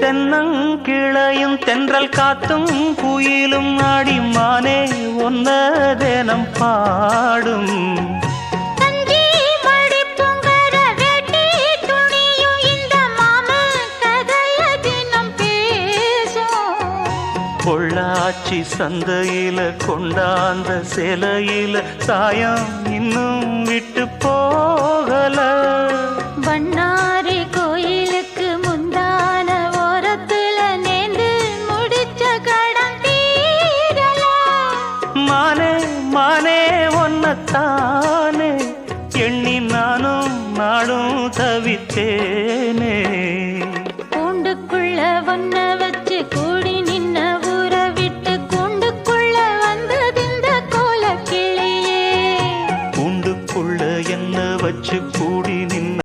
தென்னங்கிளையும் தென்றல் காத்தும் குயிலும் ஆடிமானே ஒன்ன தினம் பாடும். பொள்ளாச்சி சந்தையில கொண்டாந்த சிலையில சாயம் இன்னும் விட்டு போகல. பண்ணாரி கோயிலுக்கு முந்தான ஓரத்துல நேர்ந்து முடிச்ச கடன் தீரல. மானே மானே ஒன்னத்தானே எண்ணி நானும் நாடும் தவித்தேனே. கூண்டுக்குள்ள ஒன்ன வச்சு கூடி நின்ன ஊரை விட்டு கூண்டுக்குள்ள வந்ததிந்த கோல கிளியே. கூண்டுக்குள்ள என்ன வச்சு கூடி நின்ன